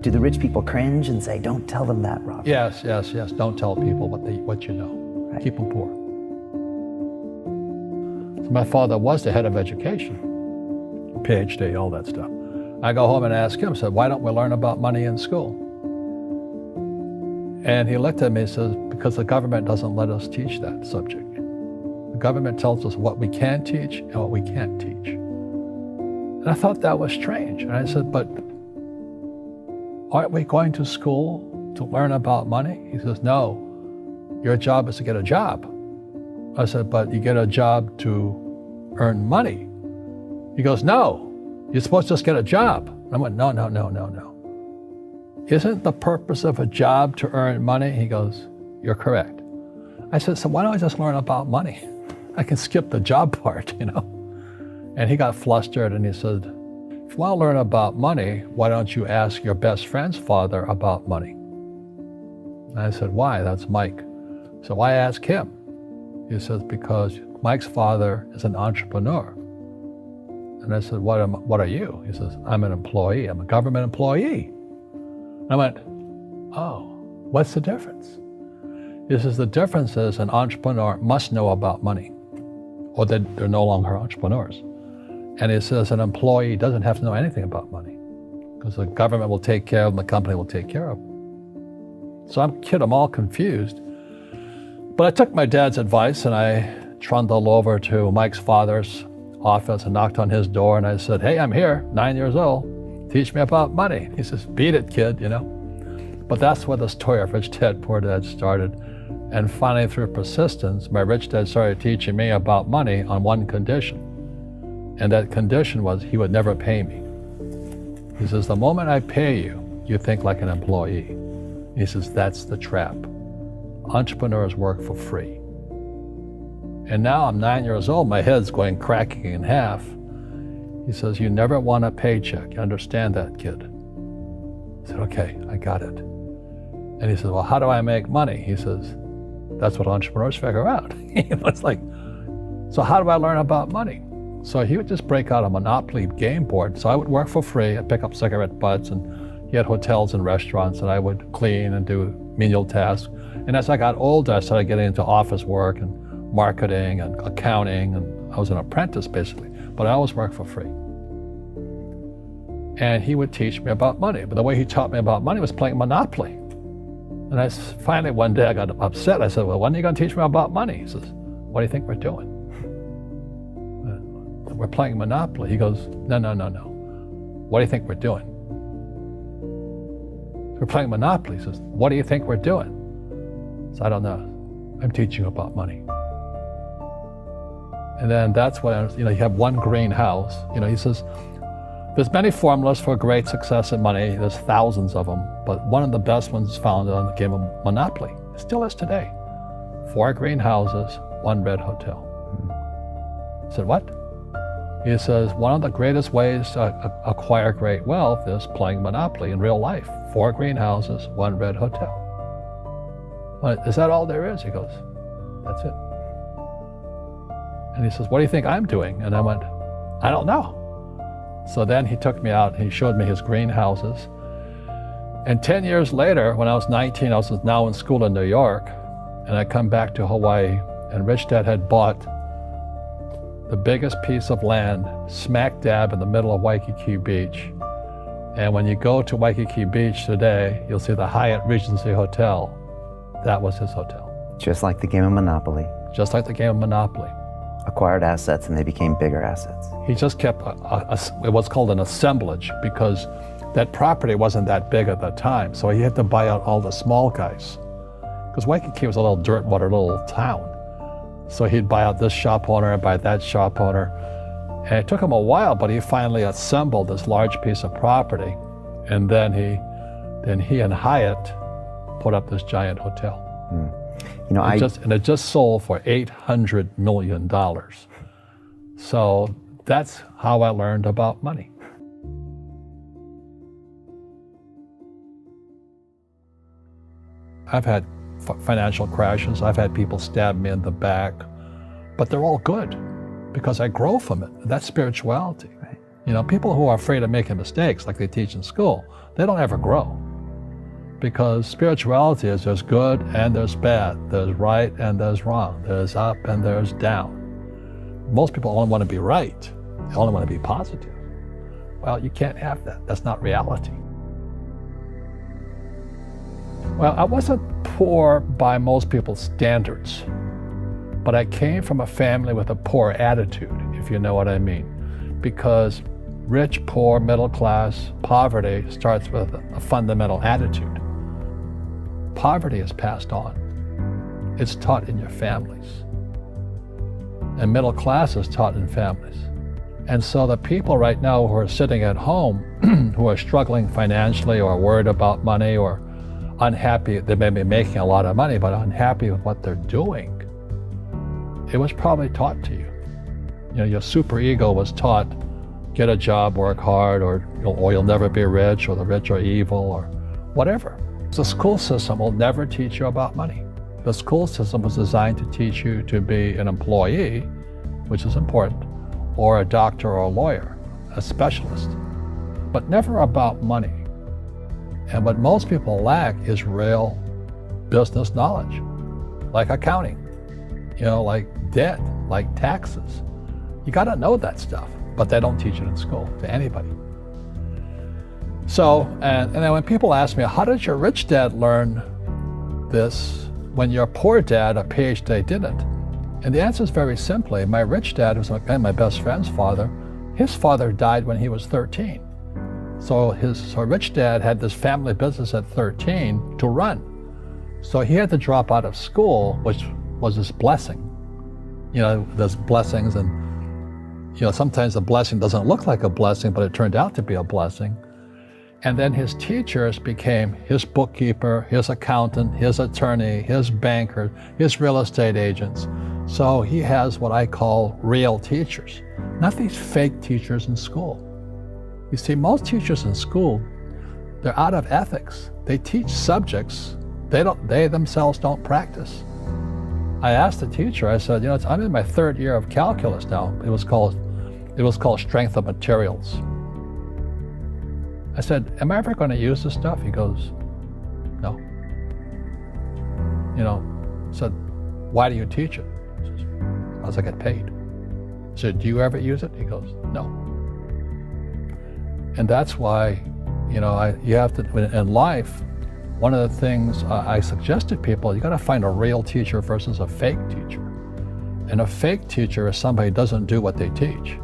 Do the rich people cringe and say, don't tell them that, Robert? Yes. Don't tell people what you know. Right. Keep them poor. So my father was the head of education, PhD, all that stuff. I go home and ask him, said, why don't we learn about money in school? And he looked at me and says, because the government doesn't let us teach that subject. The government tells us what we can teach and what we can't teach. And I thought that was strange. And I said, but aren't we going to school to learn about money? He says, no, your job is to get a job. I said, but you get a job to earn money. He goes, no, you're supposed to just get a job. And I went, no. Isn't the purpose of a job to earn money? He goes, you're correct. I said, so why don't I just learn about money? I can skip the job part, you know? And he got flustered and he said, if you want to learn about money, why don't you ask your best friend's father about money? And I said, why? That's Mike. So why ask him? He says, because Mike's father is an entrepreneur. And I said, what are you? He says, I'm an employee. I'm a government employee. I went, oh, what's the difference? He says, the difference is an entrepreneur must know about money, or they're no longer entrepreneurs. And he says an employee doesn't have to know anything about money, because the government will take care of them, the company will take care of them. So I'm all confused. But I took my dad's advice and I trundled over to Mike's father's office and knocked on his door and I said, hey, I'm here, 9 years old. Teach me about money. He says, beat it, kid, you know. But that's where the story of Rich Dad, Poor Dad started. And finally, through persistence, my rich dad started teaching me about money on one condition. And that condition was he would never pay me. He says, the moment I pay you, you think like an employee. He says, that's the trap. Entrepreneurs work for free. And now I'm 9 years old, my head's going cracking in half. He says, you never want a paycheck. You understand that, kid? I said, okay, I got it. And he says, well, how do I make money? He says, that's what entrepreneurs figure out. It's like, so how do I learn about money? So he would just break out a Monopoly game board. So I would work for free. I'd pick up cigarette butts, and he had hotels and restaurants, and I would clean and do menial tasks. And as I got older, I started getting into office work and marketing and accounting, and I was an apprentice basically, but I always worked for free. And he would teach me about money, but the way he taught me about money was playing Monopoly. And finally one day I got upset. I said, well, when are you going to teach me about money? He says, what do you think we're doing? We're playing Monopoly. He goes, no. What do you think we're doing? We're playing Monopoly. He says, what do you think we're doing? So I don't know. I'm teaching you about money. And then that's when, you have one greenhouse. He says, there's many formulas for great success in money. There's thousands of them, but one of the best ones is found on the game of Monopoly. It still is today. 4 greenhouses, 1 red hotel. I said, what? He says, one of the greatest ways to acquire great wealth is playing Monopoly in real life. 4 greenhouses, 1 red hotel. Is that all there is? He goes, that's it. And he says, what do you think I'm doing? And I went, I don't know. So then he took me out and he showed me his greenhouses. And 10 years later, when I was 19, I was now in school in New York, and I come back to Hawaii, and Rich Dad had bought the biggest piece of land smack dab in the middle of Waikiki Beach. And when you go to Waikiki Beach today, you'll see the Hyatt Regency Hotel. That was his hotel. Just like the game of Monopoly. Just like the game of Monopoly. Acquired assets and they became bigger assets. He just kept what's called an assemblage, because that property wasn't that big at the time. So he had to buy out all the small guys. Because Waikiki was a little dirtwater little town. So he'd buy out this shop owner and buy that shop owner. And it took him a while, but he finally assembled this large piece of property. And then he and Hyatt put up this giant hotel. It just sold for $800 million. So that's how I learned about money. I've had financial crashes. I've had people stab me in the back, but they're all good because I grow from it. That's spirituality. Right. People who are afraid of making mistakes, like they teach in school, they don't ever grow. Because spirituality is there's good and there's bad, there's right and there's wrong, there's up and there's down. Most people only want to be right, they only want to be positive. Well, you can't have that. That's not reality. Well, I wasn't poor by most people's standards, but I came from a family with a poor attitude, if you know what I mean. Because rich, poor, middle class, poverty starts with a fundamental attitude. Poverty is passed on. It's taught in your families. And middle class is taught in families. And so the people right now who are sitting at home, who are struggling financially or worried about money or unhappy, they may be making a lot of money, but unhappy with what they're doing, it was probably taught to you. Your super ego was taught, get a job, work hard, or you'll never be rich, or the rich are evil, or whatever. The school system will never teach you about money. The school system was designed to teach you to be an employee, which is important, or a doctor or a lawyer, a specialist, but never about money. And what most people lack is real business knowledge, like accounting, like debt, like taxes. You got to know that stuff, but they don't teach it in school to anybody. So, and then when people ask me, how did your rich dad learn this when your poor dad, a PhD, didn't? And the answer is very simply, my rich dad, who's my best friend's father, his father died when he was 13. So his rich dad had this family business at 13 to run. So he had to drop out of school, which was his blessing. There's blessings, and sometimes the blessing doesn't look like a blessing, but it turned out to be a blessing. And then his teachers became his bookkeeper, his accountant, his attorney, his banker, his real estate agents. So he has what I call real teachers, not these fake teachers in school. You see, most teachers in school, they're out of ethics. They teach subjects they themselves don't practice. I asked the teacher, I said, I'm in my third year of calculus now. It was called strength of materials. I said, am I ever going to use this stuff? He goes, no. I said, why do you teach it? He says, because I get paid. I said, do you ever use it? He goes, no. And that's why, you have to, in life, one of the things I suggest to people, you got to find a real teacher versus a fake teacher. And a fake teacher is somebody who doesn't do what they teach.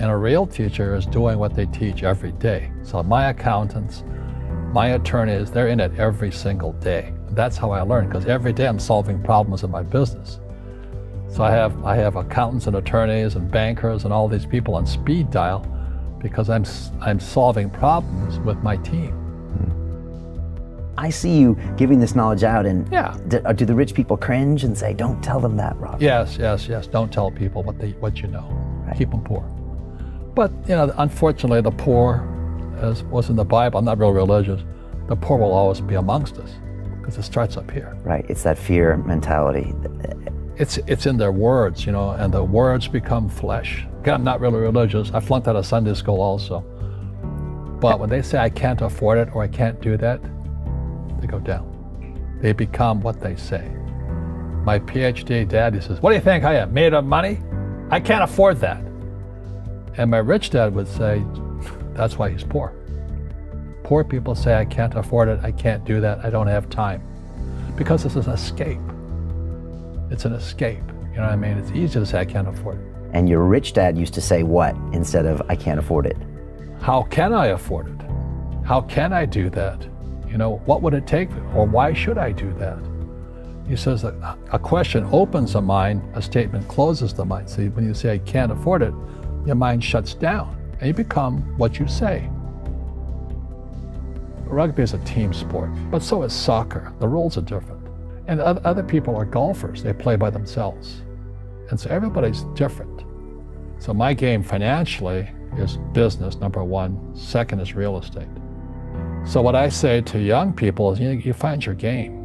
And a real teacher is doing what they teach every day. So my accountants, my attorneys, they're in it every single day. That's how I learn, because every day I'm solving problems in my business. So I have accountants and attorneys and bankers and all these people on speed dial because I'm solving problems with my team. I see you giving this knowledge out, and Yeah. do the rich people cringe and say, don't tell them that, Robert? Yes. Don't tell people what you know. Right. Keep them poor. But unfortunately, the poor, as was in the Bible, I'm not real religious, the poor will always be amongst us because it starts up here. Right, it's that fear mentality. It's in their words, and the words become flesh. Again, I'm not really religious. I flunked out of Sunday school also. But when they say I can't afford it or I can't do that, they go down. They become what they say. My PhD daddy says, what do you think I am, made of money? I can't afford that. And my rich dad would say, that's why he's poor. Poor people say, I can't afford it, I can't do that, I don't have time. Because this is an escape. It's an escape, you know what I mean? It's easy to say, I can't afford it. And your rich dad used to say what instead of, I can't afford it? How can I afford it? How can I do that? What would it take, or why should I do that? He says that a question opens the mind, a statement closes the mind. See, when you say, I can't afford it, your mind shuts down, and you become what you say. Rugby is a team sport, but so is soccer. The rules are different. And other people are golfers. They play by themselves. And so everybody's different. So my game financially is business, number one. Second is real estate. So what I say to young people is, you find your game.